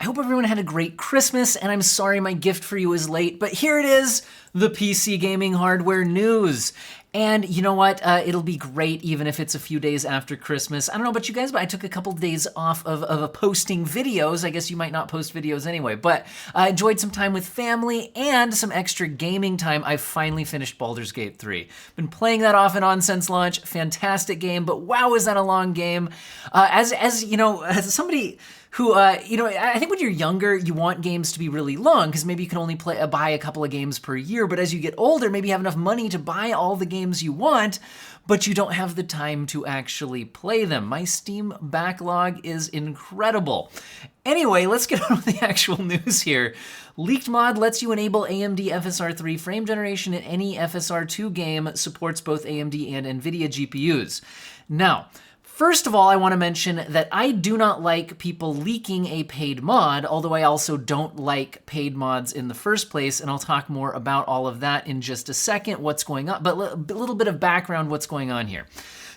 I hope everyone had a great Christmas, and I'm sorry my gift for you is late, but here it is, the PC gaming hardware news. And you know what? It'll be great even if it's a few days after Christmas. I don't know about you guys, but I took a couple days off of posting videos. I guess you might not post videos anyway, but I enjoyed some time with family and some extra gaming time. I finally finished Baldur's Gate 3. Been playing that off and on since launch. Fantastic game, but wow, is that a long game. As you know, as somebody who, I think when you're younger, you want games to be really long because maybe you can only buy a couple of games per year. But as you get older, maybe you have enough money to buy all the games you want, but you don't have the time to actually play them. My Steam backlog is incredible. Anyway, let's get on with the actual news here. Leaked Mod lets you enable AMD FSR 3 frame generation in any FSR 2 game, supports both AMD and NVIDIA GPUs. Now, first of all, I want to mention that I do not like people leaking a paid mod, although I also don't like paid mods in the first place, and I'll talk more about all of that in just a second, what's going on, but a little bit of background what's going on here.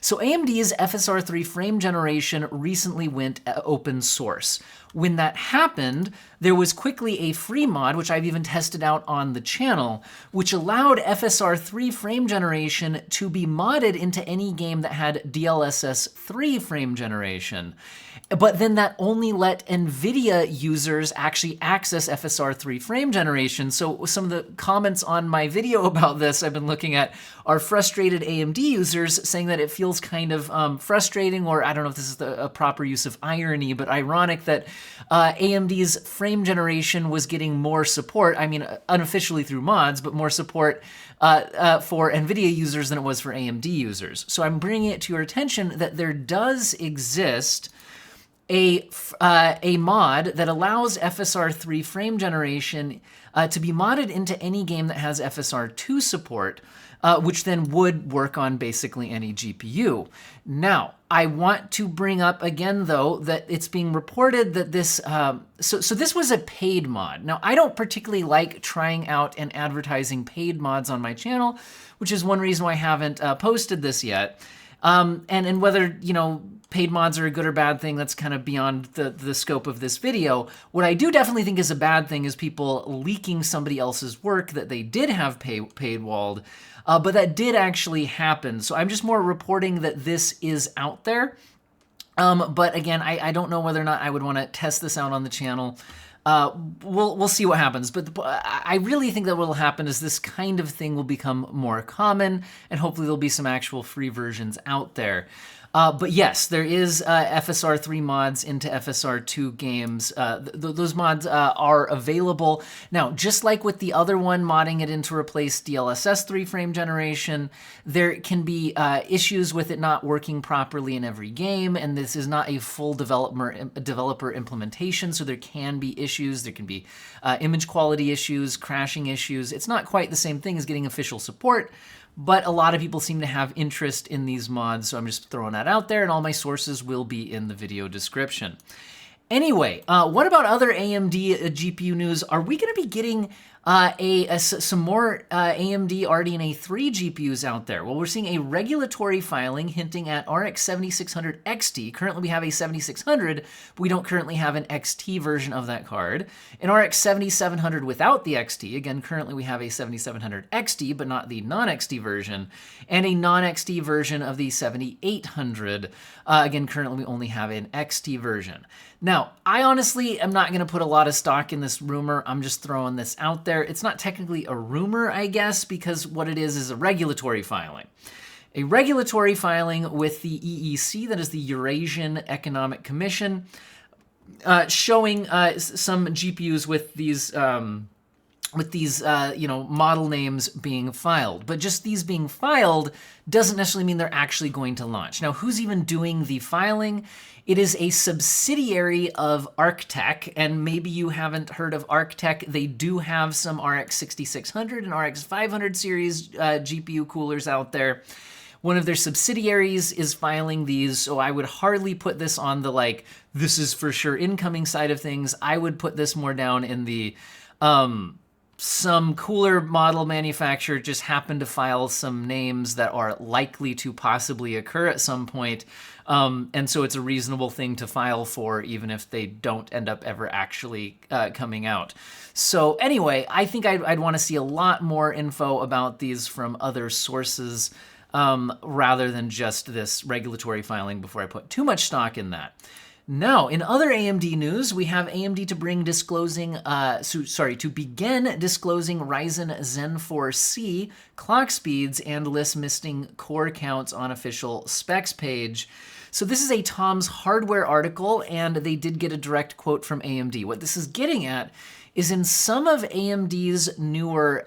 So AMD's FSR 3 frame generation recently went open source. When that happened, there was quickly a free mod, which I've even tested out on the channel, which allowed FSR 3 frame generation to be modded into any game that had DLSS 3 frame generation. But then that only let NVIDIA users actually access FSR 3 frame generation. So some of the comments on my video about this I've been looking at are frustrated AMD users saying that it feels kind of frustrating, or I don't know if this is a proper use of irony, but ironic that AMD's frame generation was getting more support, I mean, unofficially through mods, but more support for NVIDIA users than it was for AMD users. So I'm bringing it to your attention that there does exist a mod that allows FSR 3 frame generation to be modded into any game that has FSR 2 support, which then would work on basically any GPU. Now, I want to bring up again, though, that it's being reported that this, so this was a paid mod. Now, I don't particularly like trying out and advertising paid mods on my channel, which is one reason why I haven't posted this yet. And whether, you know, paid mods are a good or bad thing, that's kind of beyond the scope of this video. What I do definitely think is a bad thing is people leaking somebody else's work that they did have paywalled, but that did actually happen. So I'm just more reporting that this is out there. But again, I don't know whether or not I would want to test this out on the channel. We'll see what happens, but I really think that what will happen is this kind of thing will become more common, and hopefully there'll be some actual free versions out there. But yes, there is FSR 3 mods into FSR 2 games. Those mods are available. Now, just like with the other one, modding it in to replace DLSS 3 frame generation, there can be issues with it not working properly in every game, and this is not a full developer implementation, so there can be issues. There can be image quality issues, crashing issues. It's not quite the same thing as getting official support, but a lot of people seem to have interest in these mods, so I'm just throwing that out there, and all my sources will be in the video description. Anyway, what about other AMD GPU news? Are we going to be getting some more AMD RDNA 3 GPUs out there? Well, we're seeing a regulatory filing hinting at RX 7600 XT. Currently, we have a 7600, but we don't currently have an XT version of that card. An RX 7700 without the XT. Again, currently we have a 7700 XT, but not the non-XT version. And a non-XT version of the 7800. Again, currently we only have an XT version. Now, I honestly am not going to put a lot of stock in this rumor. I'm just throwing this out there. It's not technically a rumor, I guess, because what it is a regulatory filing. A regulatory filing with the EEC, that is the Eurasian Economic Commission, showing some GPUs with these model names being filed. But just these being filed doesn't necessarily mean they're actually going to launch. Now, who's even doing the filing? It is a subsidiary of ArcTech, and maybe you haven't heard of ArcTech. They do have some RX 6600 and RX 500 series GPU coolers out there. One of their subsidiaries is filing these, so I would hardly put this on the, like, this is for sure incoming side of things. I would put this more down in the some cooler model manufacturer just happened to file some names that are likely to possibly occur at some point. And so it's a reasonable thing to file for, even if they don't end up ever actually coming out. So anyway, I think I'd want to see a lot more info about these from other sources rather than just this regulatory filing before I put too much stock in that. Now, in other AMD news, we have AMD to begin disclosing Ryzen Zen 4C clock speeds and list missing core counts on official specs page. So this is a Tom's Hardware article, and they did get a direct quote from AMD. What this is getting at is in some of AMD's newer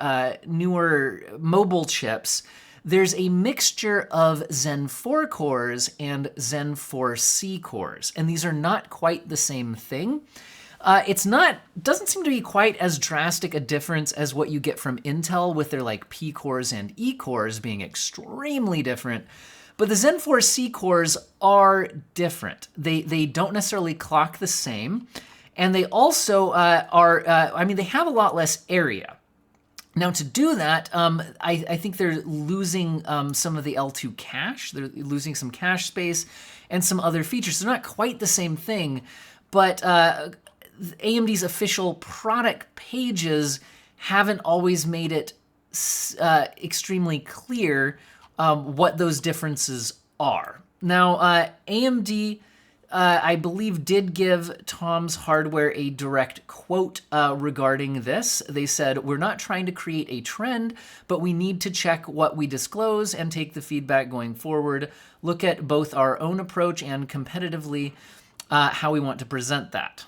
mobile chips, there's a mixture of Zen 4 cores and Zen 4C cores, and these are not quite the same thing. Doesn't seem to be quite as drastic a difference as what you get from Intel with their like P cores and E cores being extremely different. But the Zen 4C cores are different. They don't necessarily clock the same, and they also they have a lot less area. Now, to do that, I think they're losing some of the L2 cache. They're losing some cache space and some other features. They're not quite the same thing, but AMD's official product pages haven't always made it extremely clear what those differences are. Now, AMD, I believe, did give Tom's Hardware a direct quote regarding this. They said, "We're not trying to create a trend, but we need to check what we disclose and take the feedback going forward, look at both our own approach and competitively how we want to present that."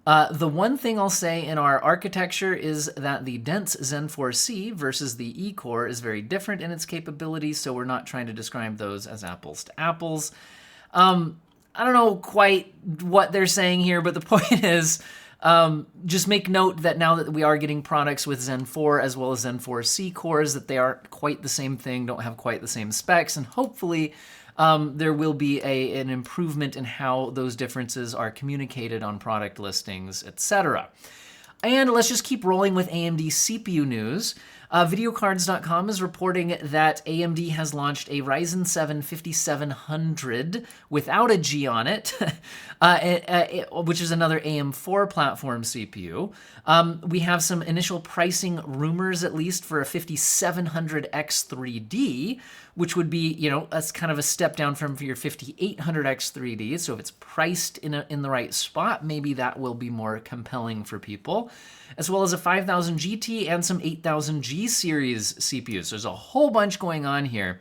The one thing I'll say in our architecture is that the dense Zen 4C versus the E-core is very different in its capabilities, so we're not trying to describe those as apples to apples. I don't know quite what they're saying here, but the point is, just make note that now that we are getting products with Zen 4 as well as Zen 4C cores, that they aren't quite the same thing, don't have quite the same specs, and hopefully there will be an improvement in how those differences are communicated on product listings, etc. And let's just keep rolling with AMD CPU news. Videocards.com is reporting that AMD has launched a Ryzen 7 5700 without a G on it, which is another AM4 platform CPU. We have some initial pricing rumors, at least, for a 5700X3D, which would be, that's kind of a step down from your 5800X3D. So if it's priced in the right spot, maybe that will be more compelling for people, as well as a 5000 GT and some 8000 G series CPUs. So there's a whole bunch going on here.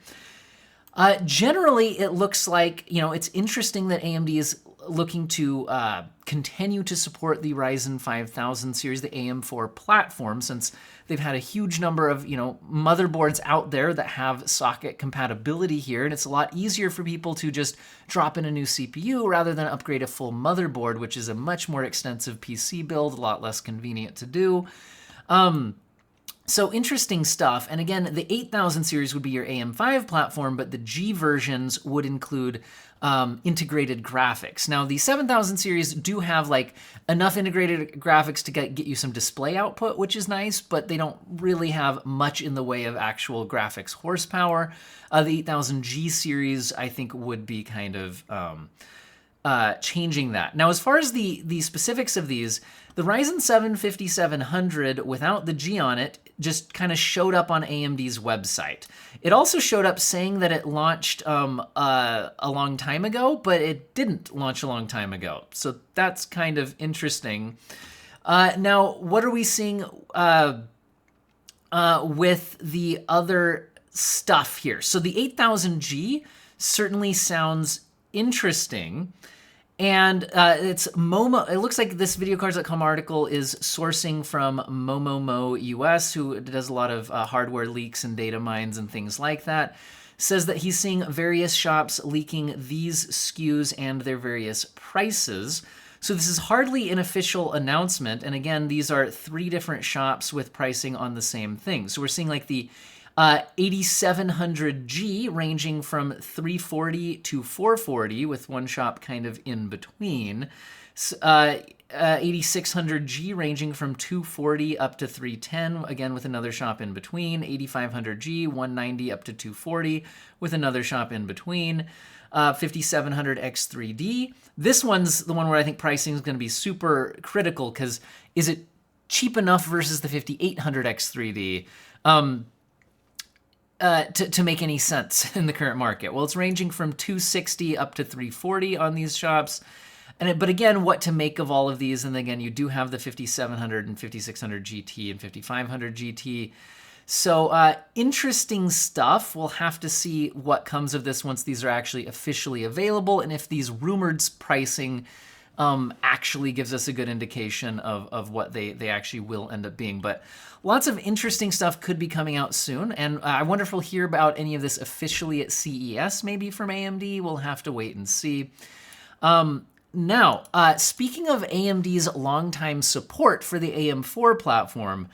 Generally, it looks like, it's interesting that AMD is looking to continue to support the Ryzen 5000 series, the AM4 platform, since they've had a huge number of, motherboards out there that have socket compatibility here, and it's a lot easier for people to just drop in a new CPU rather than upgrade a full motherboard, which is a much more extensive PC build, a lot less convenient to do. So interesting stuff. And again, the 8000 series would be your AM5 platform, but the G versions would include integrated graphics. Now, the 7000 series do have enough integrated graphics to get you some display output, which is nice, but they don't really have much in the way of actual graphics horsepower. The 8000 G series, I think, would be kind of changing that. Now, as far as the specifics of these, the Ryzen 7 5700 without the G on it just kind of showed up on AMD's website. It also showed up saying that it launched a long time ago, but it didn't launch a long time ago. So that's kind of interesting. Now, what are we seeing with the other stuff here? So the 8000G certainly sounds interesting. And it's Momo. It looks like this videocards.com article is sourcing from Momo US, who does a lot of hardware leaks and data mines and things like that. Says that he's seeing various shops leaking these SKUs and their various prices. So this is hardly an official announcement. And again, these are 3 different shops with pricing on the same thing. So we're seeing the 8700G ranging from $340 to $440, with one shop kind of in between. 8600G ranging from 240 up to 310, again with another shop in between. 8500G, 190 up to 240 with another shop in between. 5700 X3D. This one's the one where I think pricing is going to be super critical, because is it cheap enough versus the 5800 X3D to make any sense in the current market? Well, it's ranging from 260 up to 340 on these shops. But again, what to make of all of these? And again, you do have the 5700 and 5600 GT and 5500 GT. So interesting stuff. We'll have to see what comes of this once these are actually officially available, and if these rumored pricing actually gives us a good indication of what they actually will end up being. But lots of interesting stuff could be coming out soon, and I wonder if we'll hear about any of this officially at CES, maybe from AMD. We'll have to wait and see. Now, speaking of AMD's longtime support for the AM4 platform,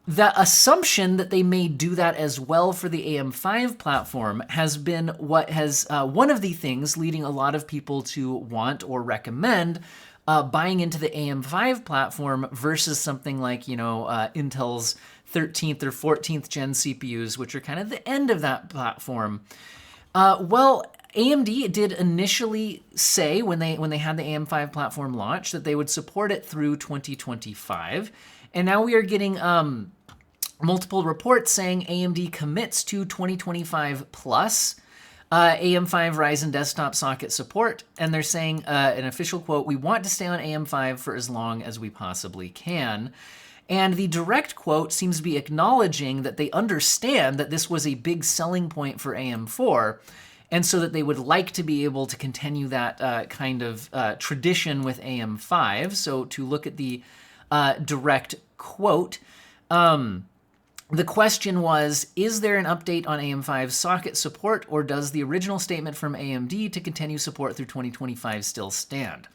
the assumption that they may do that as well for the AM5 platform has been what has one of the things leading a lot of people to want or recommend buying into the AM5 platform versus something like, Intel's 13th or 14th gen CPUs, which are kind of the end of that platform. Well, AMD did initially say when they had the AM5 platform launch that they would support it through 2025. And now we are getting multiple reports saying AMD commits to 2025 plus AM5 Ryzen desktop socket support. And they're saying, an official quote, "We want to stay on AM5 for as long as we possibly can." And the direct quote seems to be acknowledging that they understand that this was a big selling point for AM4, and so that they would like to be able to continue that kind of tradition with AM5. So to look at the direct quote, the question was, is there an update on AM5 socket support, or does the original statement from AMD to continue support through 2025 still stand?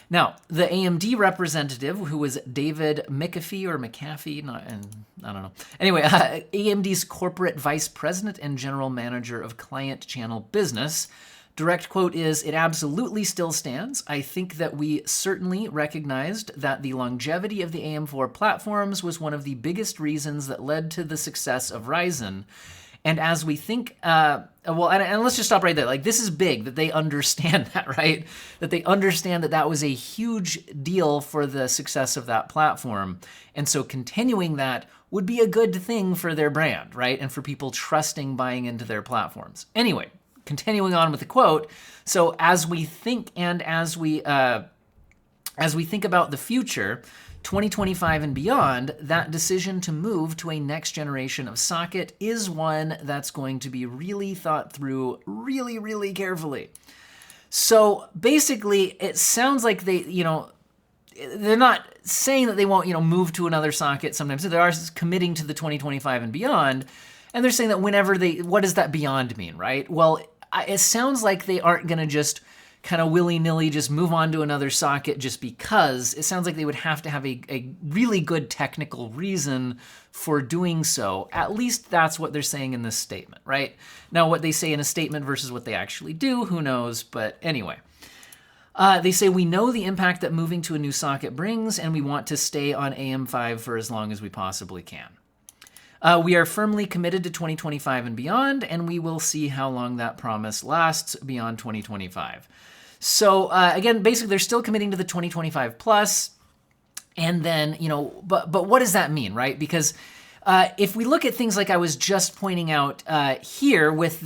Now, the AMD representative, who was David McAfee or McAfee, I don't know. Anyway, AMD's corporate vice president and general manager of client channel business, direct quote is, "It absolutely still stands. I think that we certainly recognized that the longevity of the AM4 platforms was one of the biggest reasons that led to the success of Ryzen. And as we think, and let's just stop right there. Like, this is big that they understand that, right? That they understand that that was a huge deal for the success of that platform. And so continuing that would be a good thing for their brand, right? And for people trusting buying into their platforms. Anyway, continuing on with the quote. So as we think and as we think about the future, 2025 and beyond, that decision to move to a next generation of socket is one that's going to be really thought through really, really carefully." So basically, it sounds like they're not saying that they won't, move to another socket sometimes. So they are committing to the 2025 and beyond. And they're saying that what does that beyond mean, right? Well, it sounds like they aren't going to just kind of willy-nilly just move on to another socket just because. It sounds like they would have to have a really good technical reason for doing so. At least that's what they're saying in this statement, right? Now, what they say in a statement versus what they actually do, who knows? But anyway. They say, "We know the impact that moving to a new socket brings, and we want to stay on AM5 for as long as we possibly can. We are firmly committed to 2025 and beyond, and we will see how long that promise lasts beyond 2025. So again, basically, they're still committing to the 2025 plus. And then, but what does that mean, right? Because if we look at things like I was just pointing out here with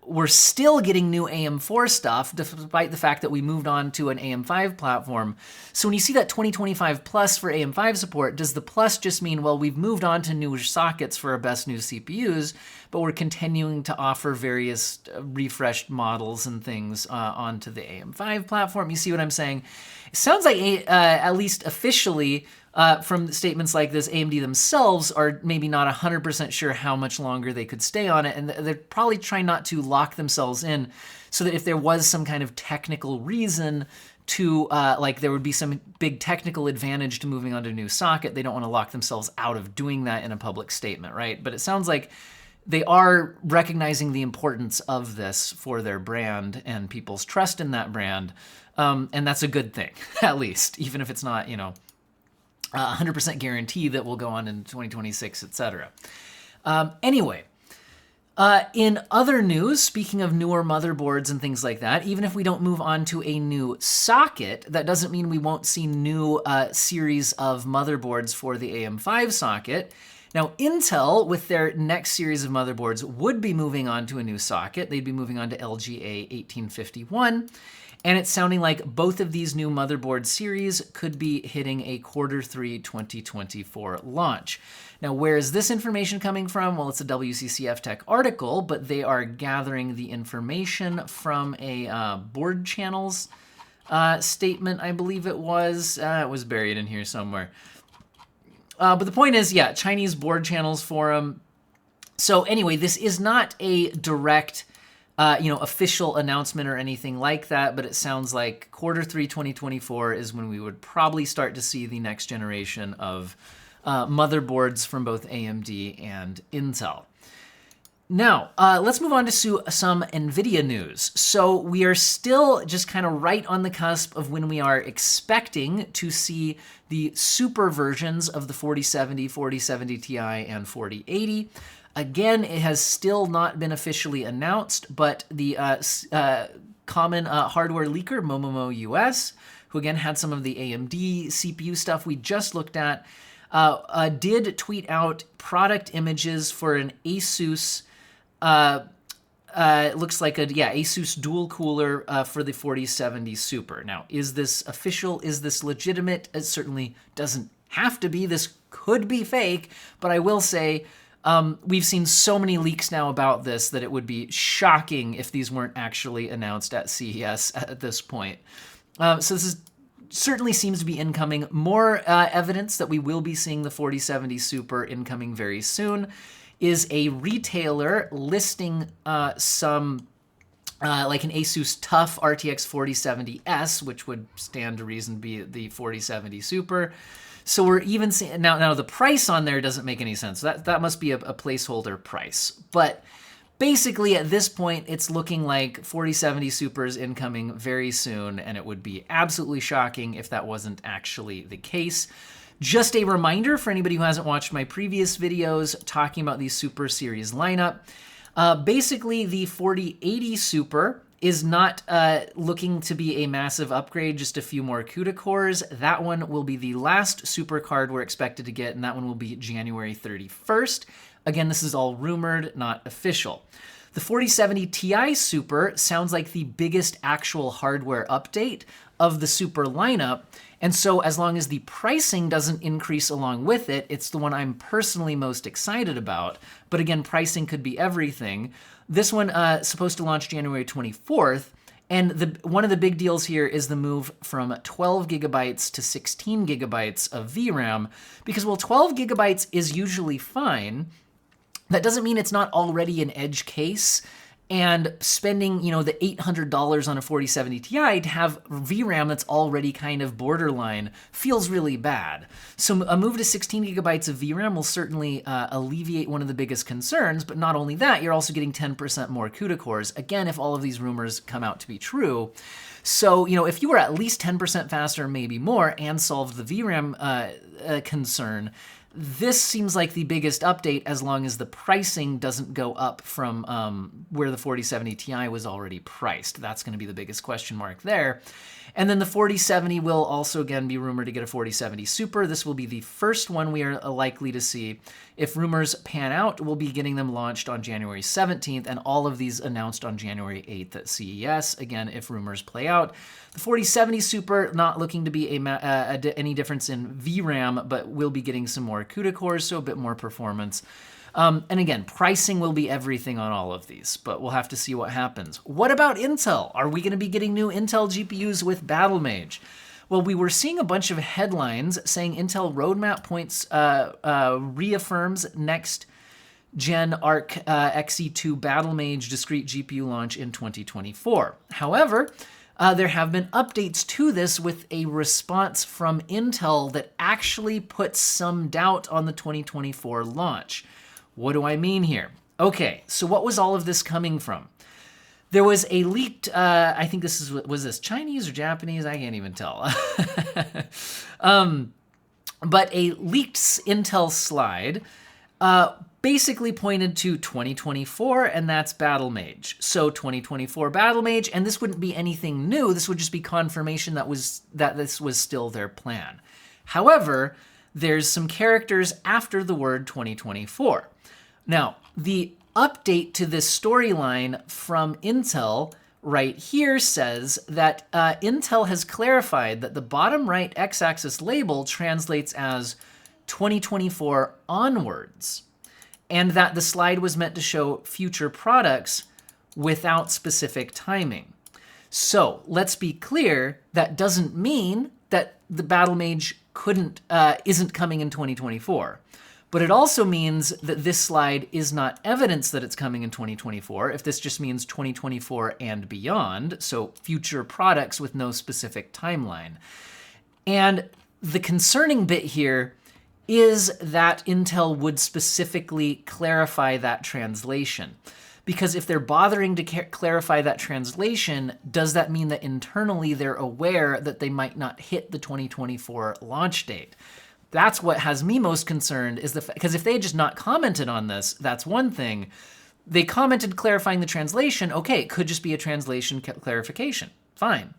we're still getting new AM4 stuff, despite the fact that we moved on to an AM5 platform. So when you see that 2025 plus for AM5 support, does the plus just mean, well, we've moved on to newer sockets for our best new CPUs, but we're continuing to offer various refreshed models and things onto the AM5 platform? You see what I'm saying? It sounds like, at least officially, from statements like this, AMD themselves are maybe not 100% sure how much longer they could stay on it, and they're probably trying not to lock themselves in, so that if there was some kind of technical reason to, like there would be some big technical advantage to moving on to a new socket, they don't want to lock themselves out of doing that in a public statement, right? But it sounds like they are recognizing the importance of this for their brand and people's trust in that brand. And that's a good thing, at least, even if it's not, 100% guarantee that will go on in 2026, etc. Anyway, in other news, speaking of newer motherboards and things like that, even if we don't move on to a new socket, that doesn't mean we won't see new series of motherboards for the AM5 socket. Now, Intel, with their next series of motherboards, would be moving on to a new socket. They'd be moving on to LGA 1851. And it's sounding like both of these new motherboard series could be hitting a Q3 2024 launch. Now, where is this information coming from? Well, it's a WCCF Tech article, but they are gathering the information from a board channels statement, I believe it was. It was buried in here somewhere. But the point is, yeah, Chinese board channels forum. So anyway, this is not a direct official announcement or anything like that, but it sounds like Q3 2024 is when we would probably start to see the next generation of motherboards from both AMD and Intel. Now, let's move on to some NVIDIA news. So we are still just kind of right on the cusp of when we are expecting to see the super versions of the 4070, 4070 Ti, and 4080. Again, it has still not been officially announced, but the common hardware leaker, mobo US, who again had some of the AMD CPU stuff we just looked at, did tweet out product images for an ASUS, it looks like ASUS dual cooler for the 4070 Super. Now, is this official? Is this legitimate? It certainly doesn't have to be. This could be fake, but I will say, we've seen so many leaks now about this that it would be shocking if these weren't actually announced at CES at this point. So this certainly seems to be incoming. More evidence that we will be seeing the 4070 Super incoming very soon is a retailer listing some like an ASUS TUF RTX 4070S, which would stand to reason to be the 4070 Super. So we're even seeing, now the price on there doesn't make any sense. That must be a placeholder price. But basically at this point, it's looking like 4070 Super is incoming very soon, and it would be absolutely shocking if that wasn't actually the case. Just a reminder for anybody who hasn't watched my previous videos talking about the Super Series lineup. Basically, the 4080 Super is not looking to be a massive upgrade, just a few more CUDA cores. That one will be the last Super card we're expected to get, and that one will be January 31st. Again, this is all rumored, not official. The 4070 Ti Super sounds like the biggest actual hardware update of the Super lineup, and so as long as the pricing doesn't increase along with it, it's the one I'm personally most excited about. But again, pricing could be everything. This one is supposed to launch January 24th, and one of the big deals here is the move from 12 gigabytes to 16 gigabytes of VRAM, because while 12 gigabytes is usually fine, that doesn't mean it's not already an edge case. And spending, the $800 on a 4070 Ti to have VRAM that's already kind of borderline feels really bad. So a move to 16 gigabytes of VRAM will certainly alleviate one of the biggest concerns, but not only that, you're also getting 10% more CUDA cores, again, if all of these rumors come out to be true. So, if you were at least 10% faster, maybe more, and solved the VRAM concern, this seems like the biggest update as long as the pricing doesn't go up from where the 4070 Ti was already priced. That's going to be the biggest question mark there. And then the 4070 will also, again, be rumored to get a 4070 Super. This will be the first one we are likely to see. If rumors pan out, we'll be getting them launched on January 17th, and all of these announced on January 8th at CES. Again, if rumors play out. The 4070 Super, not looking to be any difference in VRAM, but we'll be getting some more CUDA cores, so a bit more performance. And again, pricing will be everything on all of these, but we'll have to see what happens. What about Intel? Are we going to be getting new Intel GPUs with Battlemage? Well, we were seeing a bunch of headlines saying Intel roadmap points reaffirms next Gen Arc Xe2 Battlemage discrete GPU launch in 2024. However, there have been updates to this with a response from Intel that actually puts some doubt on the 2024 launch. What do I mean here? Okay, so what was all of this coming from? There was a leaked, I think was this Chinese or Japanese? I can't even tell. But a leaked Intel slide basically pointed to 2024, and that's Battlemage. So 2024 Battlemage, and this wouldn't be anything new. This would just be confirmation that this was still their plan. However, there's some characters after the word 2024. Now, the update to this storyline from Intel right here says that Intel has clarified that the bottom right x-axis label translates as 2024 onwards, and that the slide was meant to show future products without specific timing. So let's be clear, that doesn't mean that the Battlemage isn't coming in 2024. But it also means that this slide is not evidence that it's coming in 2024, if this just means 2024 and beyond, so future products with no specific timeline. And the concerning bit here is that Intel would specifically clarify that translation. Because if they're bothering to clarify that translation, does that mean that internally they're aware that they might not hit the 2024 launch date? That's what has me most concerned, is because if they had just not commented on this, that's one thing. They commented clarifying the translation. Okay, it could just be a translation clarification. Fine.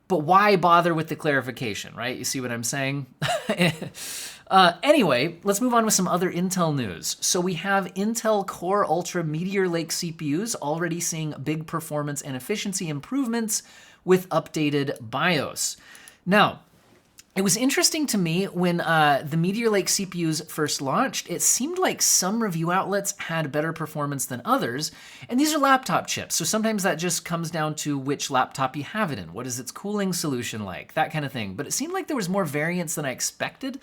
But why bother with the clarification, right? You see what I'm saying? Anyway, let's move on with some other Intel news. So we have Intel Core Ultra Meteor Lake CPUs already seeing big performance and efficiency improvements with updated BIOS. Now, it was interesting to me when the Meteor Lake CPUs first launched, it seemed like some review outlets had better performance than others, and these are laptop chips, so sometimes that just comes down to which laptop you have it in. What is its cooling solution like? That kind of thing. But it seemed like there was more variance than I expected,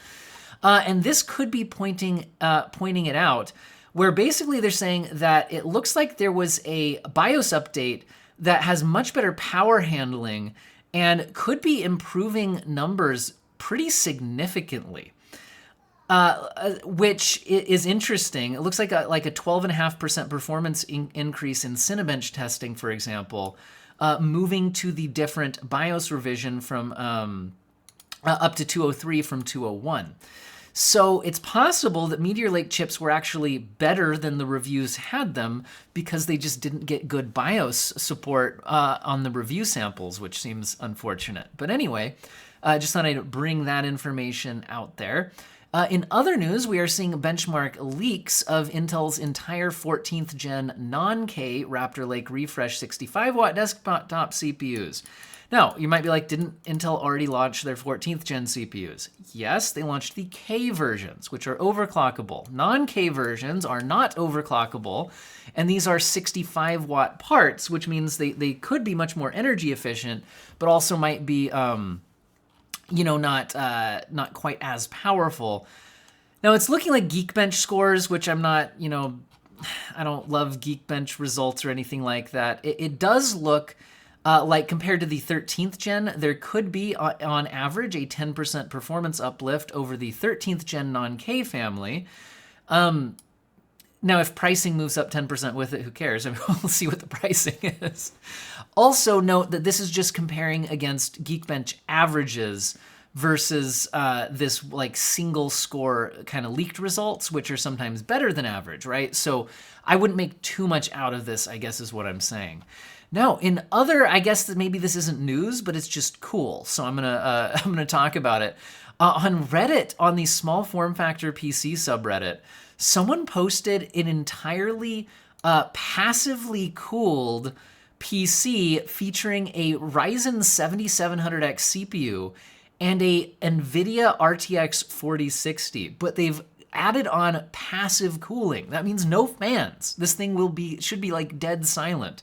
and this could be pointing it out, where basically they're saying that it looks like there was a BIOS update that has much better power handling and could be improving numbers pretty significantly, which is interesting. It looks like a 12.5% performance increase in Cinebench testing, for example, moving to the different BIOS revision from up to 203 from 201. So it's possible that Meteor Lake chips were actually better than the reviews had them because they just didn't get good BIOS support on the review samples, which seems unfortunate. But anyway, just thought I'd bring that information out there. In other news, we are seeing benchmark leaks of Intel's entire 14th gen non-K Raptor Lake Refresh 65-watt desktop CPUs. Now, you might be like, didn't Intel already launch their 14th gen CPUs? Yes, they launched the K versions, which are overclockable. Non-K versions are not overclockable, and these are 65-watt parts, which means they could be much more energy efficient, but also might be, not quite as powerful. Now, it's looking like Geekbench scores, which I'm not, I don't love Geekbench results or anything like that. It does look like compared to the 13th gen, there could be, on average, a 10% performance uplift over the 13th gen non-K family. Now, if pricing moves up 10% with it, who cares? I mean, we'll see what the pricing is. Also, note that this is just comparing against Geekbench averages versus this single score kind of leaked results, which are sometimes better than average, right? So I wouldn't make too much out of this, I guess is what I'm saying. Now, in other, I guess that maybe this isn't news, but it's just cool. So I'm gonna talk about it. On Reddit, on the small form factor PC subreddit, someone posted an entirely passively cooled PC featuring a Ryzen 7700X CPU and a NVIDIA RTX 4060, but they've added on passive cooling. That means no fans. This thing should be like dead silent.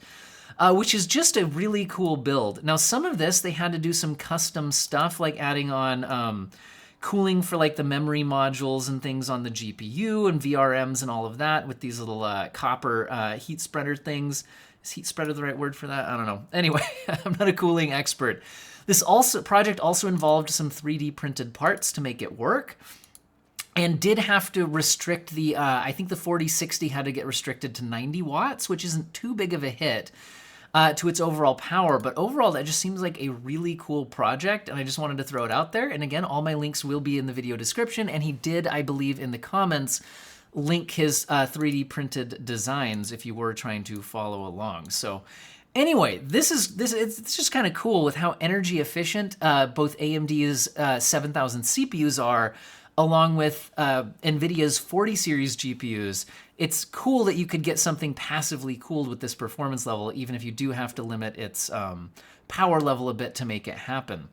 Which is just a really cool build. Now, some of this, they had to do some custom stuff, like adding on cooling for the memory modules and things on the GPU and VRMs and all of that with these little copper heat spreader things. Is heat spreader the right word for that? I don't know. Anyway, I'm not a cooling expert. This project also involved some 3D printed parts to make it work, and did have to restrict I think the 4060 had to get restricted to 90 watts, which isn't too big of a hit. to its overall power. But overall, that just seems like a really cool project, and I just wanted to throw it out there. And again, all my links will be in the video description, and he did, I believe, in the comments, link his 3D printed designs if you were trying to follow along. So anyway, it's just kind of cool with how energy efficient both AMD's 7000 CPUs are, along with NVIDIA's 40 series GPUs. It's cool that you could get something passively cooled with this performance level, even if you do have to limit its power level a bit to make it happen.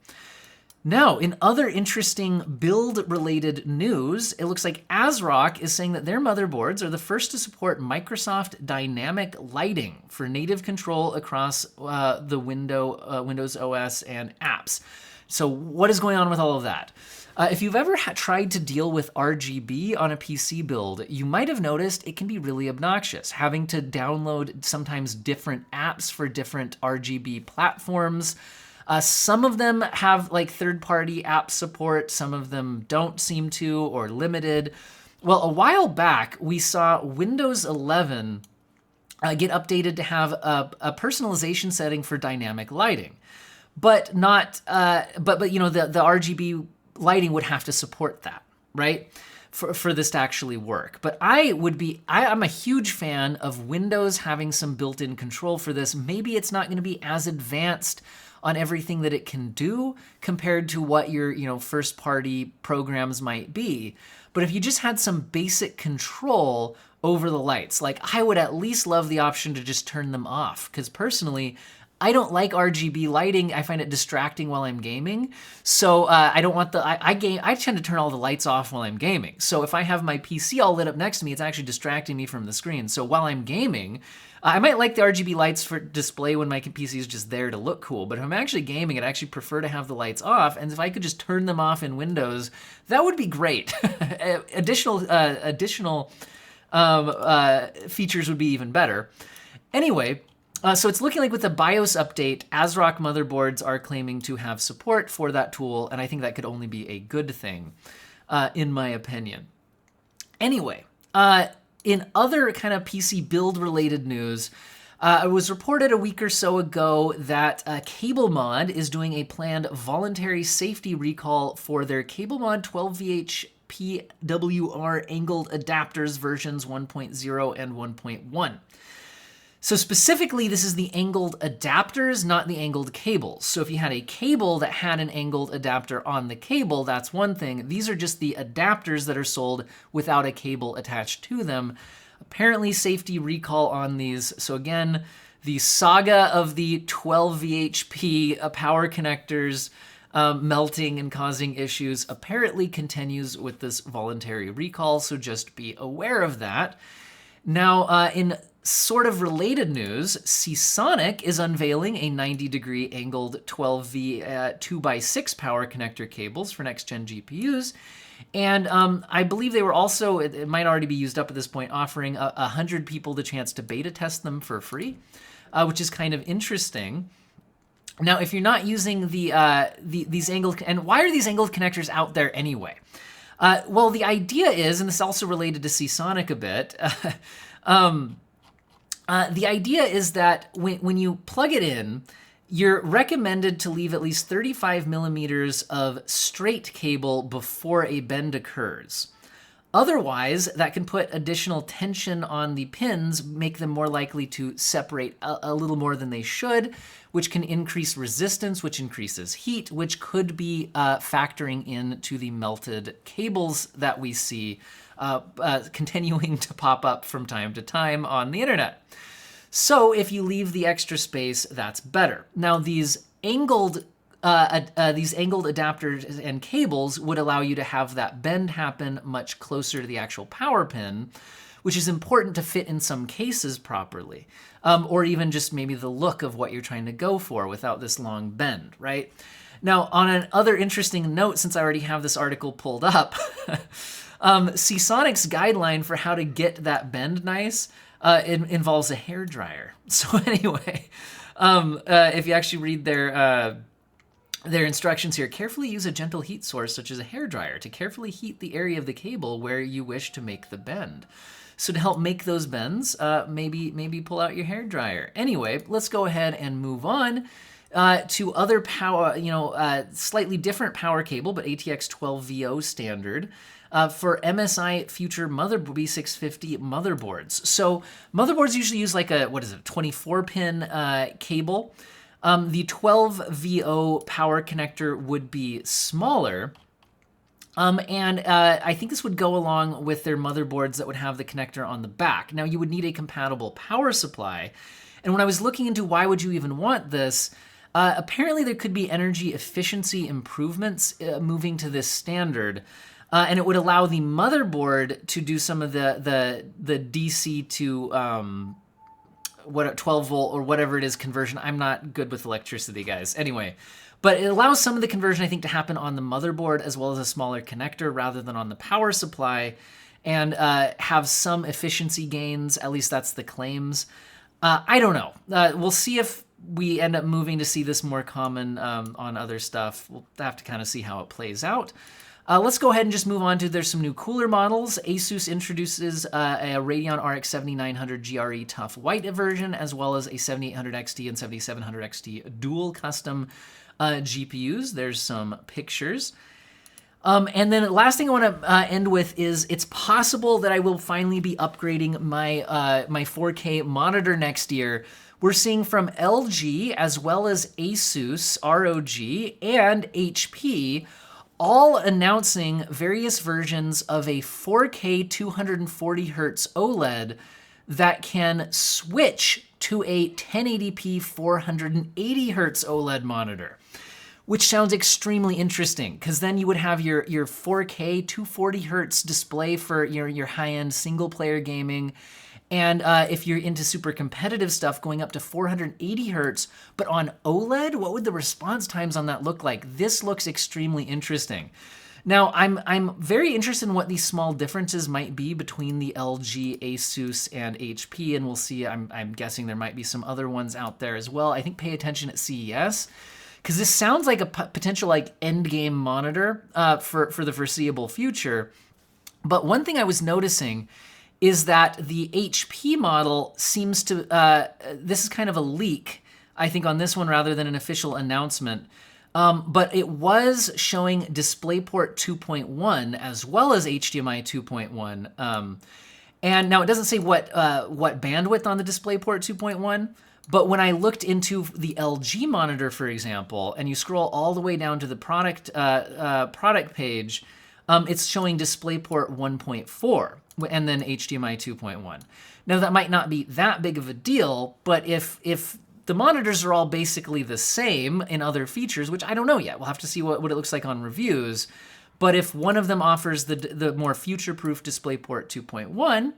Now, in other interesting build-related news, it looks like ASRock is saying that their motherboards are the first to support Microsoft dynamic lighting for native control across the Windows OS and apps. So what is going on with all of that? If you've ever tried to deal with RGB on a PC build, you might have noticed it can be really obnoxious, having to download sometimes different apps for different RGB platforms. Some of them have like third-party app support, some of them don't seem to, or limited. Well, a while back, we saw Windows 11 get updated to have a personalization setting for dynamic lighting, but not, but you know, the RGB lighting would have to support that, right? For this to actually work. But I'm a huge fan of Windows having some built-in control for this. Maybe it's not going to be as advanced on everything that it can do compared to what your, you know, first-party programs might be. But if you just had some basic control over the lights, like I would at least love the option to just turn them off, because personally, I don't like RGB lighting. I find it distracting while I'm gaming. So I don't want I tend to turn all the lights off while I'm gaming. So if I have my PC all lit up next to me, it's actually distracting me from the screen. So while I'm gaming, I might like the RGB lights for display when my PC is just there to look cool. But if I'm actually gaming, I'd actually prefer to have the lights off. And if I could just turn them off in Windows, that would be great. Additional features would be even better. Anyway, so it's looking like with the BIOS update, ASRock Motherboards are claiming to have support for that tool, and I think that could only be a good thing, in my opinion. Anyway, in other kind of PC build-related news, it was reported a week or so ago that Cablemod is doing a planned voluntary safety recall for their Cablemod 12VH PWR angled adapters versions 1.0 and 1.1. So specifically, this is the angled adapters, not the angled cables. So if you had a cable that had an angled adapter on the cable, that's one thing. These are just the adapters that are sold without a cable attached to them. Apparently, safety recall on these. So again, the saga of the 12 VHP power connectors melting and causing issues apparently continues with this voluntary recall, so just be aware of that. Now, in sort of related news, Seasonic is unveiling a 90-degree angled 12V 2x6 power connector cables for next-gen GPUs. And I believe they were also, it might already be used up at this point, offering 100 people the chance to beta test them for free, which is kind of interesting. Now, if you're not using these angled, and why are these angled connectors out there anyway? Well, the idea is, and this is also related to Seasonic a bit, the idea is that when you plug it in, you're recommended to leave at least 35 millimeters of straight cable before a bend occurs. Otherwise, that can put additional tension on the pins, make them more likely to separate a little more than they should, which can increase resistance, which increases heat, which could be factoring into the melted cables that we see continuing to pop up from time to time on the internet. So if you leave the extra space, that's better. Now, these angled adapters and cables would allow you to have that bend happen much closer to the actual power pin, which is important to fit in some cases properly, or even just maybe the look of what you're trying to go for without this long bend, right? Now, on another interesting note, since I already have this article pulled up, Seasonic's guideline for how to get that bend nice it involves a hairdryer. So anyway, if you actually read their Their instructions here: carefully use a gentle heat source such as a hairdryer to carefully heat the area of the cable where you wish to make the bend. So to help make those bends, maybe pull out your hairdryer. Anyway, let's go ahead and move on to other power, slightly different power cable, but ATX 12VO standard. For MSI future B650 motherboards. So motherboards usually use like a 24-pin cable. The 12VO power connector would be smaller. And I think this would go along with their motherboards that would have the connector on the back. Now, you would need a compatible power supply. And when I was looking into why would you even want this, apparently there could be energy efficiency improvements moving to this standard. And it would allow the motherboard to do some of the DC to 12 volt or whatever it is conversion. I'm not good with electricity, guys. Anyway, but it allows some of the conversion, I think, to happen on the motherboard as well as a smaller connector rather than on the power supply, and have some efficiency gains. At least that's the claims. I don't know. We'll see if we end up moving to see this more common on other stuff. We'll have to kind of see how it plays out. Let's go ahead and just move on to, there's some new cooler models. ASUS introduces a Radeon RX 7900 GRE Tough White version, as well as a 7800 XT and 7700 XT dual custom GPUs. There's some pictures. And then the last thing I want to end with is it's possible that I will finally be upgrading my 4K monitor next year. We're seeing from LG as well as ASUS, ROG, and HP all announcing various versions of a 4K 240Hz OLED that can switch to a 1080p 480Hz OLED monitor, which sounds extremely interesting, because then you would have your 4K 240Hz display for your high-end single-player gaming, and if you're into super competitive stuff, going up to 480 hertz, but on OLED, what would the response times on that look like? This looks extremely interesting. Now, I'm very interested in what these small differences might be between the LG, ASUS, and HP, and we'll see. I'm guessing there might be some other ones out there as well. I think pay attention at CES, because this sounds like a potential like end-game monitor for the foreseeable future. But one thing I was noticing is that the HP model seems to, this is kind of a leak, I think, on this one rather than an official announcement. But it was showing DisplayPort 2.1 as well as HDMI 2.1. And now it doesn't say what bandwidth on the DisplayPort 2.1, but when I looked into the LG monitor, for example, and you scroll all the way down to the product page, it's showing DisplayPort 1.4 and then HDMI 2.1. Now that might not be that big of a deal, but if the monitors are all basically the same in other features, which I don't know yet, we'll have to see what it looks like on reviews, but if one of them offers the more future-proof DisplayPort 2.1,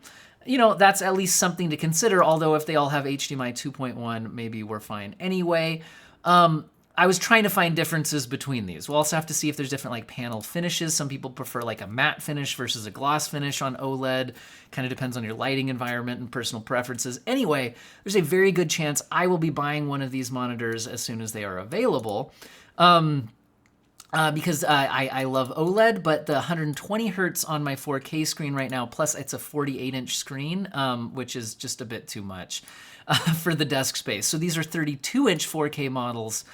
that's at least something to consider, although if they all have HDMI 2.1, maybe we're fine anyway. I was trying to find differences between these. We'll also have to see if there's different like panel finishes. Some people prefer like a matte finish versus a gloss finish on OLED. Kind of depends on your lighting environment and personal preferences. Anyway, there's a very good chance I will be buying one of these monitors as soon as they are available. Because I love OLED, but the 120 hertz on my 4K screen right now, plus it's a 48-inch screen, which is just a bit too much for the desk space. So these are 32-inch 4K models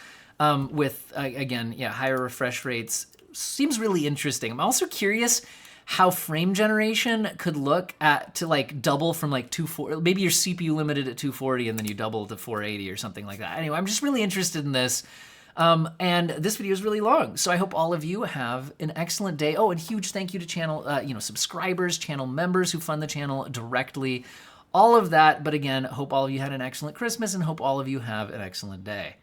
with, again, higher refresh rates. Seems really interesting. I'm also curious how frame generation could look to like double from like 240. Maybe your CPU limited at 240 and then you double to 480 or something like that. Anyway, I'm just really interested in this. And this video is really long, so I hope all of you have an excellent day. Oh, and huge thank you to channel, subscribers, channel members who fund the channel directly, all of that. But again, hope all of you had an excellent Christmas and hope all of you have an excellent day.